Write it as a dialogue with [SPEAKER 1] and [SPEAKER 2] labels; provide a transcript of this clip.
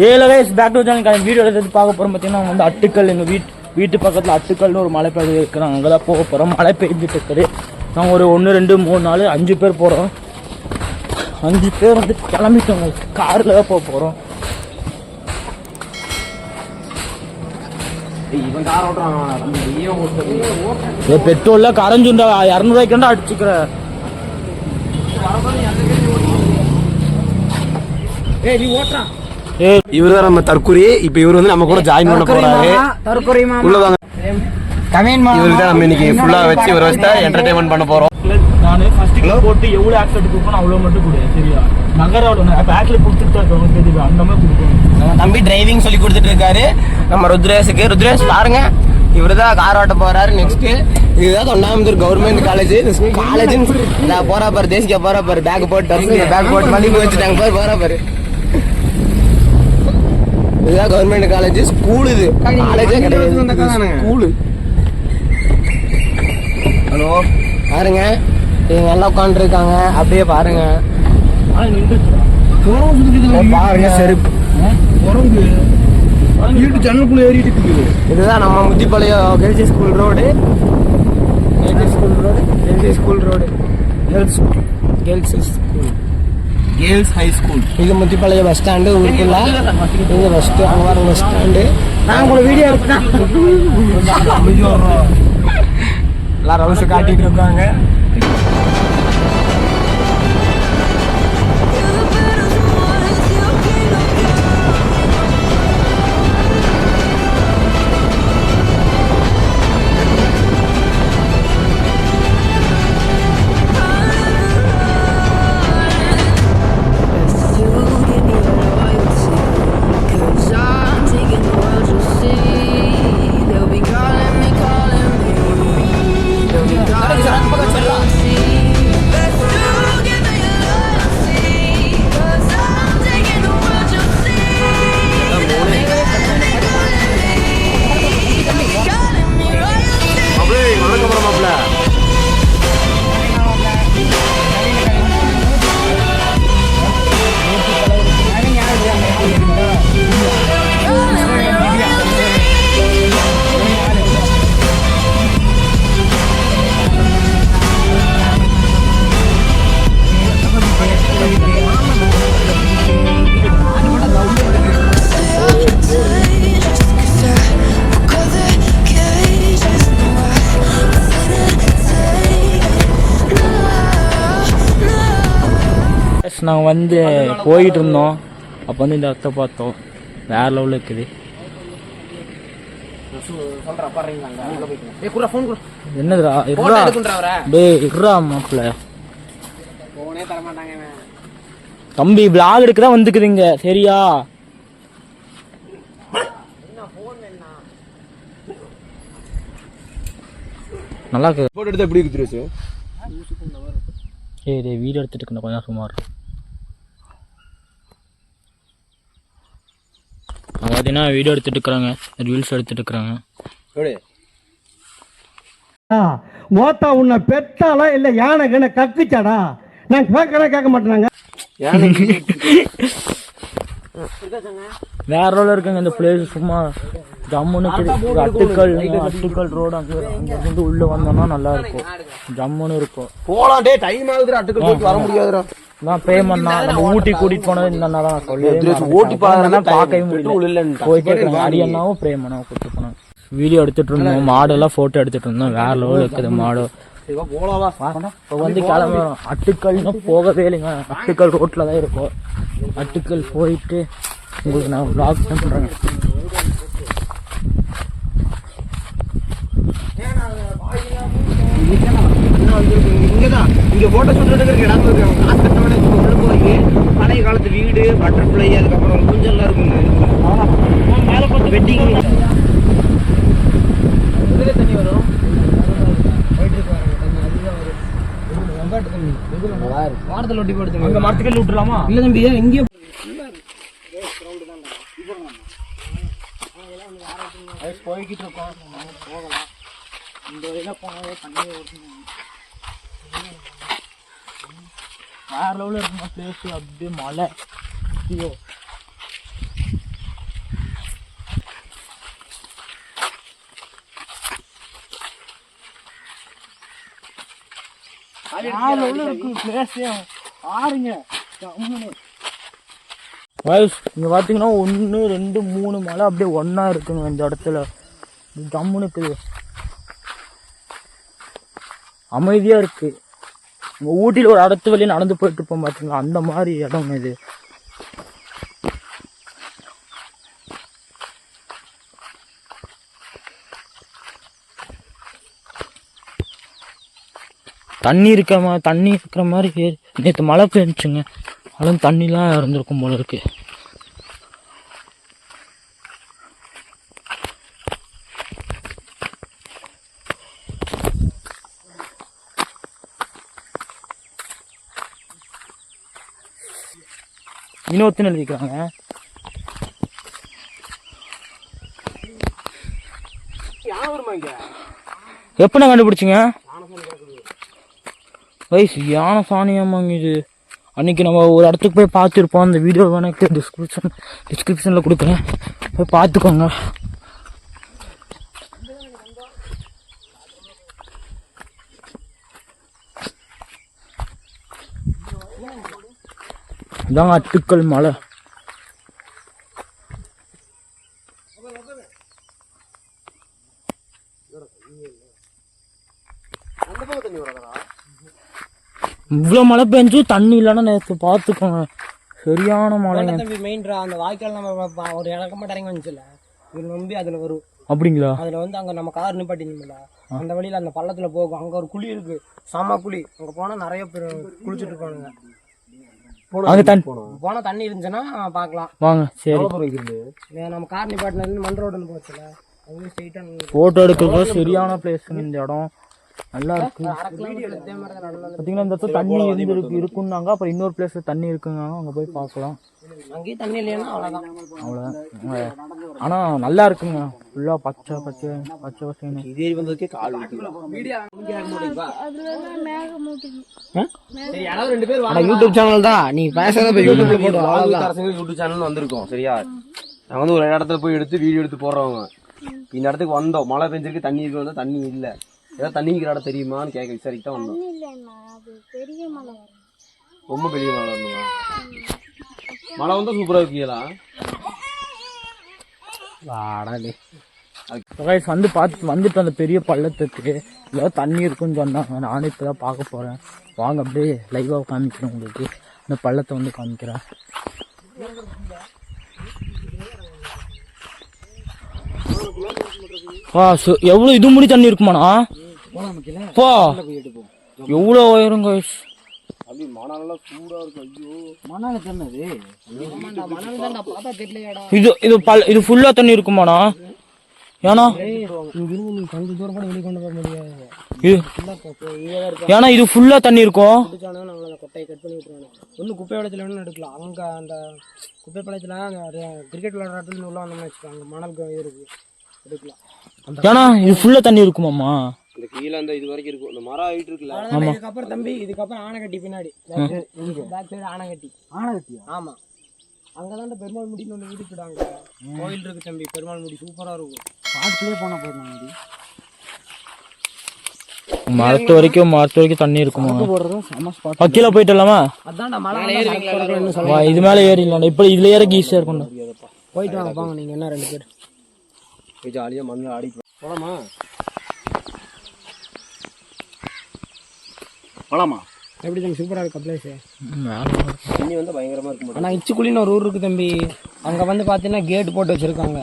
[SPEAKER 1] ஏழு வயசு back to channel video எடுத்து பார்க்க போகிறோம். பார்த்தீங்கன்னா வந்து அட்டுக்கல் எங்கள் வீட்டு பக்கத்தில் அட்டுக்கல்னு ஒரு மலை பகுதி இருக்கிறாங்க. அங்கே தான் போக போகிறோம். மழை பெய்ஞ்சிட்டு இருக்குது. நாங்கள் ஒரு 1 2 3 4 5 பேர் போகிறோம். 5 பேர் வந்து கிளம்பிட்டோங்க. காரில் தான் போக போகிறோம். பெட்ரோலில் கரைஞ்சுண்டா 200 ரூபாய்க்கு அடிச்சுக்கிற. நீ ஓட்டுறான்.
[SPEAKER 2] இவரு தான் நம்ம தற்கொலை. இப்ப இவரு வந்து நம்ம கூட ஜாயின் பண்ண போறாரு. உள்ளதாங்க இவரு தான் நம்ம இன்னைக்கு ஃபுல்லா வச்சு இவரை வச்சு என்டர்டைன்மெண்ட் பண்ண போறோம்.
[SPEAKER 1] நான் ஃபர்ஸ்ட் போட்டு எவ்வளவு ஆக்செப்ட் கொடுப்போம் அவ்வளோ மட்டும் கொடு. சரியா நகரோட பேக்ல கொடுத்துட்டு தெரியுது அந்த மாதிரி கொடுக்கணும்.
[SPEAKER 2] தம்பி டிரைவிங் சொல்லி கொடுத்துட்டு இருக்காரு நம்ம ருத்ரேஷுக்கு. ருத்ரேஷ் பாருங்க இவரு தான் கார் ஓட்ட போறாரு. நெக்ஸ்ட் இதுதான் தொண்டாமுத்தூர் கவர்மெண்ட் காலேஜ். காலேஜ் போறா பாரு, தேசிக்கா போறா பாரு, பேக் போட்டு பேக் போட்டு மதிப்பு வச்சுட்டாங்க பாரு, போறா பாரு. இதுதான் கவர்மெண்ட் காலேஜ். ஸ்கூல் இது காலேஜே கிடையாது, ஸ்கூலு. ஹலோ பாருங்க இவங்க எல்லாம் உட்காந்துருக்காங்க. அப்படியே பாருங்க பாருங்க செருப்பு வீட்டு ஜன்னலுக்குள்ள ஏறிட்டு இருக்குது. இதுதான் நம்ம Muthipalayam girls school road. Girls high school. இது முத்திப்பாளையம் பஸ் ஸ்டாண்டு. ஊருக்குள்ள இது பஸ் ஸ்டாண்ட். பஸ் ஸ்டாண்டு நான் உங்களை வீடியோ எடுத்தேன். எல்லாரும் ரவுஸ் காட்டிட்டு இருக்காங்க.
[SPEAKER 1] நாங்கள் வந்து போயிட்டு இருந்தோம். அப்போ வந்து இந்த இடத்த பார்த்தோம். வேற லெவலில் இருக்குது. என்னதுடா இருடா மாப்பிள்ள தம்பி விளாக் எடுக்க தான் வந்துக்குதுங்க. சரியா நல்லா இருக்கு.
[SPEAKER 2] போட்டோ எடுத்து எப்படி இருக்குது?
[SPEAKER 1] ஏய் வீடியோ எடுத்துட்டு இருக்கேன் கொஞ்சம் சுமார். பார்த்தீங்கன்னா வீடியோ எடுத்துட்டு இருக்கிறாங்க, ரீல்ஸ் எடுத்துட்டு இருக்கிறாங்க.
[SPEAKER 3] மோத்தா உன்னை பெத்தாலா இல்ல யானை கண்ண கக்குச்சாடா? நான் கேட்க மாட்டேனாங்க.
[SPEAKER 1] வேற ரோல இருக்குங்க இந்த பிளேஸ். சும்மா ஜம்முன்னு அட்டுக்கல் ரோடு. அங்கிருந்து உள்ள வந்தோம்னா நல்லா இருக்கும். ஜம்முன்னு இருக்கும்.
[SPEAKER 2] போலாம் டே, டைம் ஆகுது. அட்டுக்கல் போயிட்டு வர முடியாதுடா.
[SPEAKER 1] நான் பேமெண்ட்னா நம்ம ஊட்டி கூட்டிட்டு போனது இந்த தான் சொல்லி
[SPEAKER 2] ஓட்டி
[SPEAKER 1] பார்க்கவே முடியல. போயிட்டு அரியண்ணாவும் பிரேமனாவும் கூட்டிட்டு போனாங்க. வீடியோ எடுத்துட்டு இருந்தோம். மாடெல்லாம் போட்டோ எடுத்துட்டு இருந்தோம். வேற லெவல் இருக்குது மாடு. இப்போ வந்து கிளம்புறோம். அட்டுக்கல்னு போகவே இல்லைங்க. அட்டுக்கல் ரோட்ல தான் இருக்கும். அட்டுக்கல் போயிட்டு உங்களுக்கு நான் vlog பண்றேன்.
[SPEAKER 2] இங்க போட்டோ ஷூட் இடம் போய் பழைய காலத்து வீடு, பட்டர்ஃப்ளை, அதுக்கப்புறம் குஞ்செல்லாம் இருக்குங்க. மேல பார்த்து வெட்டிங் தண்ணி வரும். வாரத்தில் ஒட்டி போடுங்க. அங்க மரத்துக்கல் விட்டுலாமா? இல்ல தம்பி எங்கேயோ போய்கிட்டு இருக்கோம். போகலாம். இந்த வழியில போனாலே தண்ணியை ஓட்டணும். வேற லெவலில் இருக்குமா பிளேஸ். அப்படியே மலை. ஐயோ
[SPEAKER 1] இங்க பாத்தீங்கன்னா 1 2 3 மலை அப்படியே ஒன்னா இருக்குங்க இந்த இடத்துல. ஜம்முன்னு இருக்குது, அமைதியா இருக்கு. ஊட்டியில ஒரு இடத்து வழியா நடந்து போயிட்டு இருப்போம் பாத்தீங்களா, அந்த மாதிரி இடம் இது. தண்ணி இருக்கிற மாதிரி நேற்று மழை பெஞ்சுங்க, அதெல்லாம் தண்ணிலாம் இருந்திருக்கும் போல இருக்கு. இன்னொருத்தன் எழுதிக்கிறாங்க. எப்பண்ணா கண்டுபிடிச்சிங்க? வயசு யானை சாணியாமாங்க இது. அன்னைக்கு நம்ம ஒரு இடத்துக்கு போய் பார்த்துருப்போம், அந்த வீடியோ எனக்கு டிஸ்கிரிப்ஷனில் கொடுக்குறேன், போய் பார்த்துக்கோங்க. இதாங்க அட்டுக்கல் மலை. இவ்வளோ மழை பெஞ்சு தண்ணி இல்லைன்னா நேற்று பார்த்துக்கோங்க, சரியான மழை.
[SPEAKER 2] மெயின்ரா அந்த வாய்க்கால் நம்ம ஒரு இறக்கமா இறங்கி வந்துச்சுல, இது நம்பி அதுல வரும்.
[SPEAKER 1] அப்படிங்களா?
[SPEAKER 2] அதுல வந்து அங்க நம்ம கார் நிப்பாட்டிங்களா, அந்த வழியில அந்த பள்ளத்துல போகும். அங்க ஒரு குழி இருக்கு, சாமா குழி. அங்க போனா நிறைய பேர் குளிச்சுட்டு இருப்பானுங்க.
[SPEAKER 1] அங்க தண்ணி
[SPEAKER 2] போனா தண்ணி இருந்துச்சுன்னா பாக்கலாம்
[SPEAKER 1] வாங்க. சரி,
[SPEAKER 2] நம்ம கார் நிப்பாட்டில இருந்து மண் ரோடு போச்சுல, அங்கே ஸ்ட்ரெயிட்டா
[SPEAKER 1] போட்டோ எடுக்கிறது சரியான பிளேஸுங்க இந்த இடம். நல்லா இருக்கு. பார்த்தீங்கன்னா இந்த இடத்துல தண்ணி இருக்குன்னாங்க. அப்புறம் இன்னொரு பிளேஸ்ல தண்ணி இருக்குங்க, அங்க போய் பார்க்கலாம்.
[SPEAKER 2] அங்கேயும் தண்ணி இல்லைன்னா அவ்வளோதான்.
[SPEAKER 1] ஆனா நல்லா இருக்குங்க, ஃபுல்லா பச்சை பசங்க.
[SPEAKER 2] இதே வந்ததுக்கே கால் யூடியூப் சேனல் தான், நீ பேசுறத யூடியூப்ல போட்டு யூடியூப் சேனல் வந்திருக்கோம். சரியா, நான் வந்து ஒரு இடத்துல போய் எடுத்து வீடியோ எடுத்து போடுறவங்க. இந்த இடத்துக்கு வந்தோம், மழை பெஞ்சிருக்கு, தண்ணி இருக்கு. வந்தா தண்ணி இல்ல, ஏதாவது தண்ணி இருக்கிற இடம் தெரியுமான்னு கேட்க விசாரிக்க தான் வந்தோம். ரொம்ப பெரிய மழை வரணுமா? மழை வந்தா சூப்பரா இருக்கீங்களா?
[SPEAKER 1] வந்துட்டு அந்த பெரிய பள்ளத்துக்கு ஏதாவது தண்ணி இருக்குன்னு சொன்னாங்க. நானும் இப்பதான் பார்க்க போறேன். வாங்க அப்படியே லைவா காமிக்கிறேன் உங்களுக்கு. இந்த பள்ளத்தை வந்து காமிக்கிறேன். எவ்வளவு இது முடி தண்ணி இருக்குமாண்ணா? எவ்வளவு உயரம் guys. இது ஃபுல்லா தண்ணி இருக்குமாண்ணா? ஏன்னா ஏன்னா இது ஃபுல்லா தண்ணி இருக்கும்.
[SPEAKER 2] கொட்டையை கட் பண்ணி விட்டுருவாங்க. ஒன்னும் குப்பை வளத்துல வேணும் எடுக்கலாம். அங்க அந்த குப்பை பழத்துல கிரிக்கெட் விளையாடுற இடத்துல உள்ள வந்தோம்னு வச்சுக்கோங்க, மணல் இது இருக்கு, எடுக்கலாம்.
[SPEAKER 1] ஏன்னா இது ஃபுல்லா தண்ணி இருக்குமாம்மா?
[SPEAKER 2] இந்த கீழே அந்த இது வரைக்கும் இருக்கும், இந்த மரம் ஆயிட்டு இருக்குல்ல. இதுக்கப்புறம் தம்பி, இதுக்கப்புறம் ஆனைக்கட்டி பின்னாடி பேக் சைடு ஆனைக்கட்டி. ஆமா, அங்கதான் பெருமாள் முடின்னு ஒண்ணு வீட்டுக்கிட்டாங்க. கோயில் இருக்கு தம்பி, பெருமாள் முடி சூப்பரா இருக்கும். பாட்டுலயே போனா போயிருந்தாங்க.
[SPEAKER 1] மரத்து வரைக்கும் தண்ணி இருக்குமா? கீழே போயிட்டலாமா? இது மேல ஏறிடலாம். இப்ப இதுல ஏற ஈஸியா இருக்கும்.
[SPEAKER 2] போயிட்டு வாங்க பாங்க, நீங்க என்ன 2 பேர் போய் ஜாலியா மண்ணில் ஆடி போலாமா? எப்படி தம்பி, சூப்பரா இருக்கு பிளேஸ். தண்ணி வந்து பயங்கரமா இருக்கும். ஆனா இச்சுக்குழின்னு ஒரு ஊர் இருக்கு தம்பி, அங்க வந்து பாத்தீங்கன்னா கேட் போட்டு வச்சிருக்காங்க.